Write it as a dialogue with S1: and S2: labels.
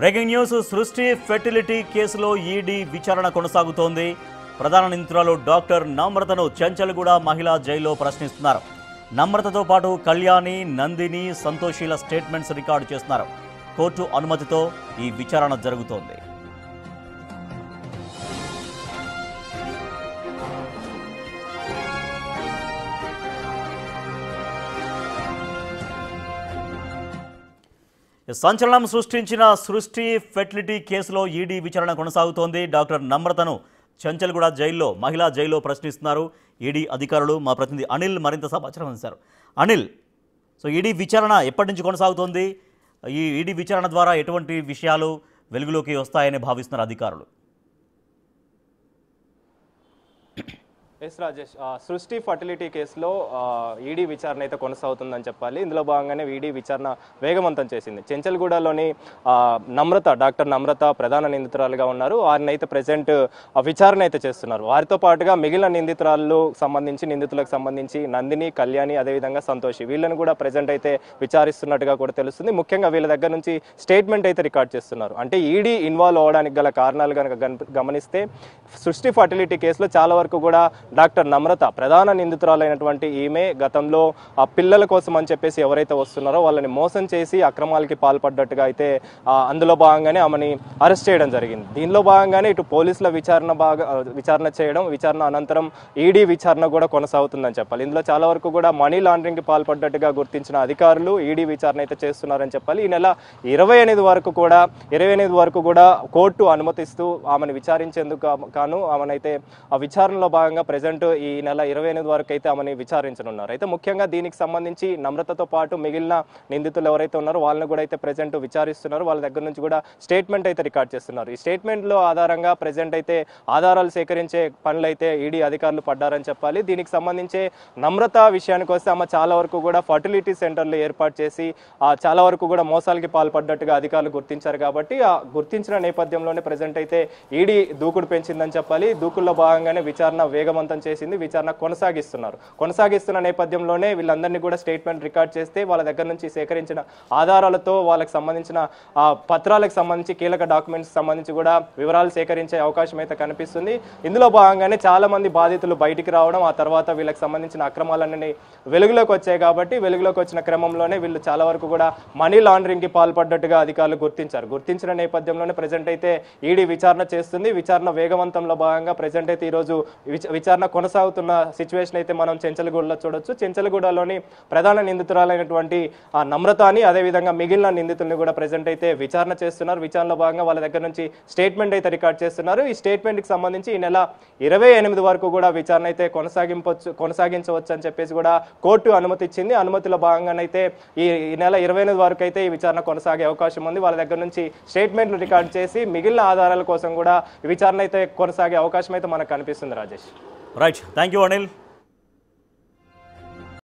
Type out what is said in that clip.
S1: Breaking news సృష్టి fertility కేసులో ED విచారణ కొనసాగుతోంది. ప్రధాన నిందితురాలు డాక్టర్ నమ్రతను చెంచల్గూడ మహిళా జైల్లో ప్రశ్నిస్తున్నారు. నమ్రతతో పాటు కళ్యాణి, నందిని, సంతోషిల స్టేట్మెంట్స్ రికార్డు చేస్తున్నారు. కోర్టు అనుమతితో ఈ విచారణ జరుగుతోంది. సంచలనం సృష్టించిన సృష్టి ఫెర్టిలిటీ కేసులో ఈడీ విచారణ కొనసాగుతోంది. డాక్టర్ నమ్రతను చెంచల్గూడ జైల్లో మహిళా జైల్లో ప్రశ్నిస్తున్నారు ఈడీ అధికారులు. మా ప్రతినిధి అనిల్ మరింత సమాచారం అందిస్తారు. అనిల్, సో ఈడీ విచారణ ఎప్పటి నుంచి కొనసాగుతోంది? ఈ ఈడీ విచారణ ద్వారా ఎటువంటి విషయాలు వెలుగులోకి వస్తాయని భావిస్తున్నారు అధికారులు?
S2: ఎస్ రాజేష్, సృష్టి ఫర్టిలిటీ కేసులో ఈడీ విచారణ అయితే కొనసాగుతుందని చెప్పాలి. ఇందులో భాగంగానే ఈడీ విచారణ వేగవంతం చేసింది. చెంచల్గూడలోని డాక్టర్ నమ్రత ప్రధాన నిందితురాలుగా ఉన్నారు. వారిని అయితే ప్రజెంట్ విచారణ అయితే చేస్తున్నారు. వారితో పాటుగా మిగిలిన నిందితులకు సంబంధించి నందిని, కళ్యాణి, అదేవిధంగా సంతోషి, వీళ్ళని కూడా ప్రజెంట్ అయితే విచారిస్తున్నట్టుగా కూడా తెలుస్తుంది. ముఖ్యంగా వీళ్ళ దగ్గర నుంచి స్టేట్మెంట్ అయితే రికార్డ్ చేస్తున్నారు. అంటే ఈడీ ఇన్వాల్వ్ అవడానికి గల కారణాలు కనుక గమనిస్తే సృష్టి ఫర్టిలిటీ కేసులో చాలా వరకు కూడా డాక్టర్ నమ్రత ప్రధాన నిందితురాలైనటువంటి ఈమె గతంలో ఆ పిల్లల కోసం అని చెప్పేసి ఎవరైతే వస్తున్నారో వాళ్ళని మోసం చేసి అక్రమాలకి పాల్పడ్డట్టుగా అయితే అందులో భాగంగానే ఆమెని అరెస్ట్ చేయడం జరిగింది. దీనిలో భాగంగానే ఇటు పోలీసుల విచారణ అనంతరం ఈడీ విచారణ కూడా కొనసాగుతుందని చెప్పాలి. ఇందులో చాలా వరకు కూడా మనీ లాండరింగ్కి పాల్పడ్డట్టుగా గుర్తించిన అధికారులు ఈడీ విచారణ అయితే చేస్తున్నారని చెప్పాలి. ఈ నెల 28 వరకు కూడా కోర్టు అనుమతిస్తూ ఆమెను విచారించేందుకు గాను ఆమెనైతే ఆ విచారణలో భాగంగా ప్రెజెంట్ ఈ నెల 28 వరకు అయితే ఆమెని విచారించనున్నారు. అయితే ముఖ్యంగా దీనికి సంబంధించి నమ్రతతో పాటు మిగిలిన నిందితులు ఎవరైతే ఉన్నారో వాళ్ళని కూడా అయితే ప్రెజెంట్ విచారిస్తున్నారు. వాళ్ళ దగ్గర నుంచి కూడా స్టేట్మెంట్ అయితే రికార్డ్ చేస్తున్నారు. ఈ స్టేట్మెంట్లో ఆధారంగా ప్రెజెంట్ అయితే ఆధారాలు సేకరించే పనులు అయితే ఈడీ అధికారులు పడ్డారని చెప్పాలి. దీనికి సంబంధించి నమ్రత విషయానికి వస్తే ఆమె చాలా వరకు కూడా ఫర్టిలిటీ సెంటర్లు ఏర్పాటు చేసి చాలా వరకు కూడా మోసాలకి పాల్పడ్డట్టుగా అధికారులు గుర్తించారు. కాబట్టి ఆ గుర్తించిన నేపథ్యంలోనే ప్రెజెంట్ అయితే ఈడీ దూకుడు పెంచిందని చెప్పాలి. దూకుల్లో భాగంగానే విచారణ వేగవంతం చేసింది. విచారణ కొనసాగిస్తున్న నేపథ్యంలోనే వీళ్ళందరినీ కూడా స్టేట్మెంట్ రికార్డ్ చేస్తే వాళ్ళ దగ్గర నుంచి సేకరించిన ఆధారాలతో వాళ్ళకి సంబంధించిన పత్రాలకు సంబంధించి కీలక డాక్యుమెంట్స్ సంబంధించి కూడా వివరాలు సేకరించే అవకాశం అయితే కనిపిస్తుంది. ఇందులో భాగంగానే చాలా మంది బాధితులు బయటికి రావడం, ఆ తర్వాత వీళ్ళకి సంబంధించిన అక్రమాలన్నీ వెలుగులోకి వచ్చాయి. కాబట్టి వెలుగులోకి వచ్చిన క్రమంలోనే వీళ్ళు చాలా వరకు కూడా మనీ లాండరింగ్ కి పాల్పడ్డట్టుగా అధికారులు గుర్తించిన నేపథ్యంలోనే ప్రెజెంట్ అయితే ఈడీ విచారణ చేస్తుంది. విచారణ వేగవంతంలో భాగంగా ప్రెజెంట్ అయితే ఈరోజు విచారణ కొనసాగుతున్న సిచ్యువేషన్ అయితే మనం చెంచల్గూడలో చూడొచ్చు. చెంచల్గూడలోని ప్రధాన నిందితురాలైనటువంటి నమ్రతని, అదేవిధంగా మిగిలిన నిందితుల్ని కూడా ప్రెజెంట్ అయితే విచారణ చేస్తున్నారు. విచారణలో భాగంగా వాళ్ళ దగ్గర నుంచి స్టేట్మెంట్ అయితే రికార్డ్ చేస్తున్నారు. ఈ స్టేట్మెంట్ కి సంబంధించి ఈ నెల 28 వరకు కూడా విచారణ అయితే కొనసాగించవచ్చు అని చెప్పేసి కూడా కోర్టు అనుమతి ఇచ్చింది. అనుమతిలో భాగంగానైతే ఈ నెల 28 వరకు అయితే ఈ విచారణ కొనసాగే అవకాశం ఉంది. వాళ్ళ దగ్గర నుంచి స్టేట్మెంట్లు రికార్డ్ చేసి మిగిలిన ఆధారాల కోసం కూడా విచారణ అయితే కొనసాగే అవకాశం అయితే మనకు కనిపిస్తుంది. Rajesh,
S1: right, thank you Anil.